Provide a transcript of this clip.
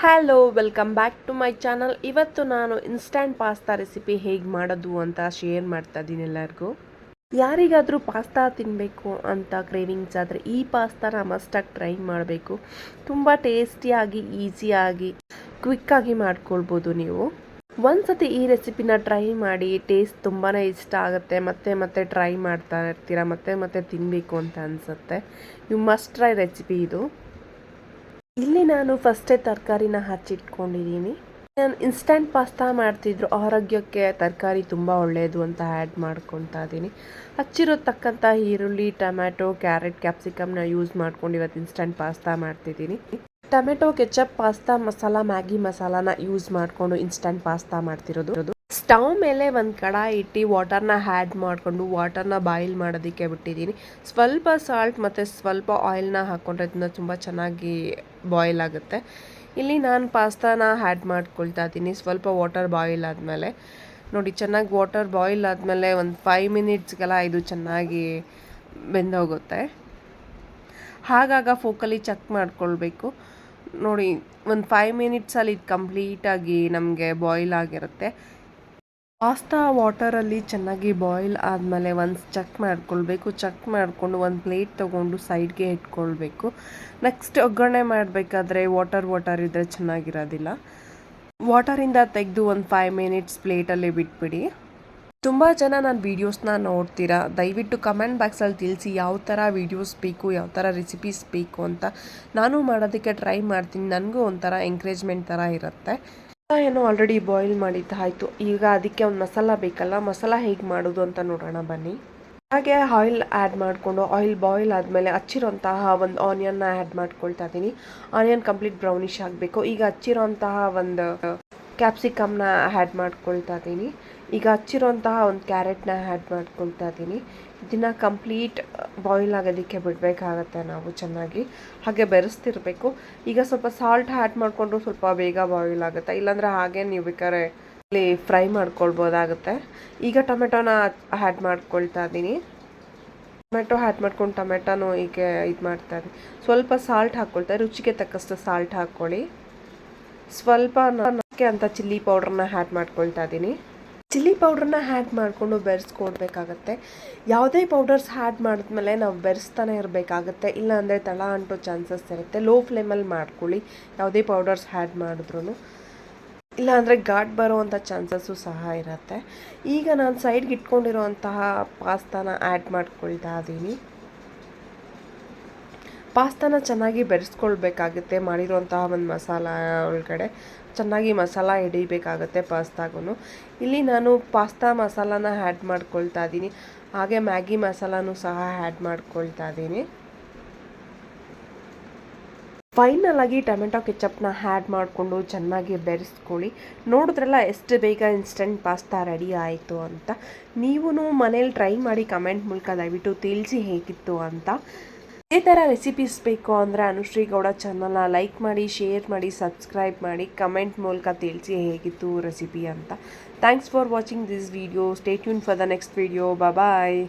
Hello welcome back to my channel. ಇವತ್ತು ನಾನು instant pasta recipe ಹೇಗೆ ಮಾಡೋದು ಅಂತ ಶೇರ್ ಮಾಡ್ತಾ ಇದ್ದೀನಿ ಎಲ್ಲರಿಗೂ. ಯಾರಿಗಾದರೂ ಪಾಸ್ತಾ ತಿನ್ನಬೇಕು ಅಂತ ಕ್ರೇವಿಂಗ್ಸ್ ಆದರೆ ಈ ಪಾಸ್ತಾನ ಮಸ್ಟಾಗಿ ಟ್ರೈ ಮಾಡಬೇಕು. ತುಂಬ ಟೇಸ್ಟಿಯಾಗಿ, ಈಸಿಯಾಗಿ, ಕ್ವಿಕ್ಕಾಗಿ ಮಾಡ್ಕೊಳ್ಬೋದು ನೀವು. ಒಂದ್ಸತಿ ಈ ರೆಸಿಪಿನ ಟ್ರೈ ಮಾಡಿ, ಟೇಸ್ಟ್ ತುಂಬಾ ಇಷ್ಟ ಆಗುತ್ತೆ. ಮತ್ತೆ ಮತ್ತೆ ಟ್ರೈ ಮಾಡ್ತಾ ಇರ್ತೀರ, ಮತ್ತೆ ಮತ್ತೆ ತಿನ್ನಬೇಕು ಅಂತ ಅನಿಸುತ್ತೆ. ಯು ಮಸ್ಟ್ ಟ್ರೈ ರೆಸಿಪಿ ಇದು. ಇಲ್ಲಿ ನಾನು ಫಸ್ಟೇ ತರಕಾರಿನ ಹಚ್ಚಿಟ್ಕೊಂಡಿದ್ದೀನಿ. ನಾನು ಇನ್ಸ್ಟಂಟ್ ಪಾಸ್ತಾ ಮಾಡ್ತಿದ್ರು, ಆರೋಗ್ಯಕ್ಕೆ ತರಕಾರಿ ತುಂಬ ಒಳ್ಳೆಯದು ಅಂತ ಆ್ಯಡ್ ಮಾಡ್ಕೊತಾ ಇದ್ದೀನಿ. ಹಚ್ಚಿರೋ ತಕ್ಕಂಥ ಈರುಳ್ಳಿ, ಟೊಮ್ಯಾಟೊ, ಕ್ಯಾರೆಟ್, ಕ್ಯಾಪ್ಸಿಕಮ್ನ ಯೂಸ್ ಮಾಡ್ಕೊಂಡು ಇವತ್ತು ಇನ್ಸ್ಟಂಟ್ ಪಾಸ್ತಾ ಮಾಡ್ತಿದ್ದೀನಿ. Tomato, ketchup, pasta masala, Maggi ಮಸಾಲಾನ ಯೂಸ್ ಮಾಡಿಕೊಂಡು ಇನ್ಸ್ಟಂಟ್ ಪಾಸ್ತಾ ಮಾಡ್ತಿರೋದು. ಸ್ಟವ್ ಮೇಲೆ ಒಂದು ಕಡಾಯಿ ಇಟ್ಟು ವಾಟರ್ನ ಆ್ಯಡ್ ಮಾಡಿಕೊಂಡು ವಾಟರ್ನ ಬಾಯ್ಲ್ ಮಾಡೋದಕ್ಕೆ ಬಿಟ್ಟಿದ್ದೀನಿ. ಸ್ವಲ್ಪ ಸಾಲ್ಟ್ ಮತ್ತು ಸ್ವಲ್ಪ ಆಯಿಲ್ನ ಹಾಕ್ಕೊಂಡ್ರೆ ಅದನ್ನ ತುಂಬ ಚೆನ್ನಾಗಿ ಬಾಯ್ಲ್ ಆಗುತ್ತೆ. ಇಲ್ಲಿ ನಾನು ಪಾಸ್ತಾನ ಆ್ಯಡ್ ಮಾಡ್ಕೊಳ್ತಾ ಇದ್ದೀನಿ. ಸ್ವಲ್ಪ ವಾಟರ್ ಬಾಯ್ಲ್ ಆದಮೇಲೆ ನೋಡಿ, ಚೆನ್ನಾಗಿ ವಾಟರ್ ಬಾಯ್ಲ್ ಆದಮೇಲೆ ಒಂದು 5 ಮಿನಿಟ್ಸ್ಗೆಲ್ಲ ಇದು ಚೆನ್ನಾಗಿ ಬೆಂದೋಗುತ್ತೆ. ಹಾಗಾಗಿ ಫೋಕಲಿ ಚೆಕ್ ಮಾಡ್ಕೊಳ್ಬೇಕು. ನೋಡಿ, ಒಂದು 5 ಮಿನಿಟ್ಸಲ್ಲಿ ಇದು ಕಂಪ್ಲೀಟಾಗಿ ನಮಗೆ ಬಾಯ್ಲ್ ಆಗಿರುತ್ತೆ. ಪಾಸ್ತಾ ವಾಟರಲ್ಲಿ ಚೆನ್ನಾಗಿ ಬಾಯ್ಲ್ ಆದಮೇಲೆ ಒಂದು ಚೆಕ್ ಮಾಡ್ಕೊಳ್ಬೇಕು. ಚೆಕ್ ಮಾಡಿಕೊಂಡು ಒಂದು ಪ್ಲೇಟ್ ತೊಗೊಂಡು ಸೈಡ್ಗೆ ಇಟ್ಕೊಳ್ಬೇಕು. ನೆಕ್ಸ್ಟ್ ಒಗ್ಗರಣೆ ಮಾಡಬೇಕಾದ್ರೆ ವಾಟರ್ ಇದ್ದರೆ ಚೆನ್ನಾಗಿರೋದಿಲ್ಲ. ವಾಟರಿಂದ ತೆಗೆದು ಒಂದು 5 ಮಿನಿಟ್ಸ್ ಪ್ಲೇಟಲ್ಲಿ ಬಿಟ್ಬಿಡಿ. ತುಂಬ ಜನ ನನ್ನ ವೀಡಿಯೋಸ್ನ ನೋಡ್ತೀರಾ. ದಯವಿಟ್ಟು ಕಮೆಂಟ್ ಬಾಕ್ಸಲ್ಲಿ ತಿಳಿಸಿ ಯಾವ ಥರ ವೀಡಿಯೋಸ್ ಬೇಕು, ಯಾವ ಥರ ರೆಸಿಪೀಸ್ ಬೇಕು ಅಂತ. ನಾನು ಮಾಡೋದಕ್ಕೆ ಟ್ರೈ ಮಾಡ್ತೀನಿ. ನನಗೂ ಒಂಥರ ಎಂಕರೇಜ್ಮೆಂಟ್ ಥರ ಇರುತ್ತೆ. ಏನೋ ಆಲ್ರೆಡಿ ಬಾಯ್ಲ್ ಮಾಡಿದ್ದಾಯಿತು. ಈಗ ಅದಕ್ಕೆ ಒಂದು ಮಸಾಲ ಬೇಕಲ್ಲ, ಮಸಾಲ ಹೇಗೆ ಮಾಡೋದು ಅಂತ ನೋಡೋಣ ಬನ್ನಿ. ಹಾಗೆ ಆಯಿಲ್ ಆ್ಯಡ್ ಮಾಡಿಕೊಂಡು ಆಯಿಲ್ ಬಾಯ್ಲ್ ಆದಮೇಲೆ ಹಚ್ಚಿರೋಂತಹ ಒಂದು ಆನಿಯನ್ನ ಆ್ಯಡ್ ಮಾಡ್ಕೊಳ್ತಾ ಇದ್ದೀನಿ. ಆನಿಯನ್ ಕಂಪ್ಲೀಟ್ ಬ್ರೌನಿಷ್ ಆಗಬೇಕು. ಈಗ ಹಚ್ಚಿರೋಂತಹ ಒಂದು ಕ್ಯಾಪ್ಸಿಕಮ್ನ ಆ್ಯಡ್ ಮಾಡ್ಕೊಳ್ತಾ ಇದ್ದೀನಿ. ಈಗ ಹಚ್ಚಿರೋಂತಹ ಒಂದು ಕ್ಯಾರೆಟ್ನ ಆ್ಯಡ್ ಮಾಡ್ಕೊಳ್ತಾ ಇದ್ದೀನಿ. ಇದನ್ನು ಕಂಪ್ಲೀಟ್ ಬಾಯ್ಲ್ ಆಗೋದಕ್ಕೆ ಬಿಡಬೇಕಾಗತ್ತೆ ನಾವು ಚೆನ್ನಾಗಿ. ಹಾಗೆ ಬೆರೆಸ್ತಿರ್ಬೇಕು. ಈಗ ಸ್ವಲ್ಪ ಸಾಲ್ಟ್ ಆ್ಯಡ್ ಮಾಡಿಕೊಂಡ್ರು ಸ್ವಲ್ಪ ಬೇಗ ಬಾಯ್ಲ್ ಆಗುತ್ತೆ. ಇಲ್ಲಾಂದರೆ ಹಾಗೆ ನೀವು ಬೇಕಾದ್ರೆ ಇಲ್ಲಿ ಫ್ರೈ ಮಾಡ್ಕೊಳ್ಬೋದಾಗುತ್ತೆ. ಈಗ ಟೊಮೆಟೊನ ಆ್ಯಡ್ ಮಾಡ್ಕೊಳ್ತಾ ಇದ್ದೀನಿ. ಟೊಮೆಟೊ ಆ್ಯಡ್ ಮಾಡ್ಕೊಂಡು ಟೊಮೆಟೊನೂ ಈಗ ಇದು ಮಾಡ್ತಾ ಇದ್ದೀನಿ. ಸ್ವಲ್ಪ ಸಾಲ್ಟ್ ಹಾಕ್ಕೊಳ್ತಾ, ರುಚಿಗೆ ತಕ್ಕಷ್ಟು ಸಾಲ್ಟ್ ಹಾಕ್ಕೊಳ್ಳಿ. ಸ್ವಲ್ಪ ಅಂತ ಚಿಲ್ಲಿ ಪೌಡ್ರನ್ನ ಆ್ಯಡ್ ಮಾಡ್ಕೊಳ್ತಾ ಇದ್ದೀನಿ. ಚಿಲ್ಲಿ ಪೌಡ್ರನ್ನ ಆ್ಯಡ್ ಮಾಡಿಕೊಂಡು ಬೆರೆಸ್ಕೊಡ್ಬೇಕಾಗತ್ತೆ. ಯಾವುದೇ ಪೌಡರ್ಸ್ ಆ್ಯಡ್ ಮಾಡಿದ್ಮೇಲೆ ನಾವು ಬೆರೆಸ್ತಾನೆ ಇರಬೇಕಾಗತ್ತೆ. ಇಲ್ಲಾಂದರೆ ತಳ ಅಂಟೋ ಚಾನ್ಸಸ್ ಇರುತ್ತೆ. ಲೋ ಫ್ಲೇಮಲ್ಲಿ ಮಾಡ್ಕೊಳ್ಳಿ ಯಾವುದೇ ಪೌಡರ್ಸ್ ಆ್ಯಡ್ ಮಾಡಿದ್ರೂ. ಇಲ್ಲಾಂದರೆ ಘಾಟ್ ಬರೋವಂಥ ಚಾನ್ಸಸ್ಸು ಸಹ ಇರುತ್ತೆ. ಈಗ ನಾನು ಸೈಡ್ಗೆ ಇಟ್ಕೊಂಡಿರೋಂತಹ ಪಾಸ್ತಾನ ಆ್ಯಡ್ ಮಾಡ್ಕೊಳ್ತಾ ಇದ್ದೀನಿ. ಪಾಸ್ತಾನ ಚೆನ್ನಾಗಿ ಬೆರೆಸ್ಕೊಳ್ಬೇಕಾಗುತ್ತೆ. ಮಾಡಿರೋಂತಹ ಒಂದು ಮಸಾಲ ಒಳಗಡೆ ಚೆನ್ನಾಗಿ ಮಸಾಲ ಹಿಡಿಬೇಕಾಗತ್ತೆ ಪಾಸ್ತಾಗೂ. ಇಲ್ಲಿ ನಾನು ಪಾಸ್ತಾ ಮಸಾಲಾನ ಆ್ಯಡ್ ಮಾಡ್ಕೊಳ್ತಾ ಇದ್ದೀನಿ. ಹಾಗೆ ಮ್ಯಾಗಿ ಮಸಾಲಾನೂ ಸಹ ಆ್ಯಡ್ ಮಾಡ್ಕೊಳ್ತಾ ಇದ್ದೀನಿ. ಫೈನಲಾಗಿ ಟೊಮೆಟೊ ಕೆಚಪ್ನ ಆ್ಯಡ್ ಮಾಡಿಕೊಂಡು ಚೆನ್ನಾಗಿ ಬೆರೆಸ್ಕೊಳ್ಳಿ. ನೋಡಿದ್ರಲ್ಲ ಎಷ್ಟು ಬೇಗ ಇನ್ಸ್ಟಂಟ್ ಪಾಸ್ತಾ ರೆಡಿ ಆಯಿತು ಅಂತ. ನೀವೂ ಮನೇಲಿ ಟ್ರೈ ಮಾಡಿ ಕಮೆಂಟ್ ಮೂಲಕ ದಯವಿಟ್ಟು ತಿಳಿಸಿ ಹೇಗಿತ್ತು ಅಂತ. ಇದೇ ಥರ ರೆಸಿಪೀಸ್ ಬೇಕು ಅಂದರೆ ಅನುಶ್ರೀ ಗೌಡ ಚಾನಲ್ನ ಲೈಕ್ ಮಾಡಿ, ಶೇರ್ ಮಾಡಿ, ಸಬ್ಸ್ಕ್ರೈಬ್ ಮಾಡಿ, ಕಮೆಂಟ್ ಮೂಲಕ ತಿಳಿಸಿ ಹೇಗಿತ್ತು ರೆಸಿಪಿ ಅಂತ. Thanks for watching this video. Stay tune for the next video. Bye.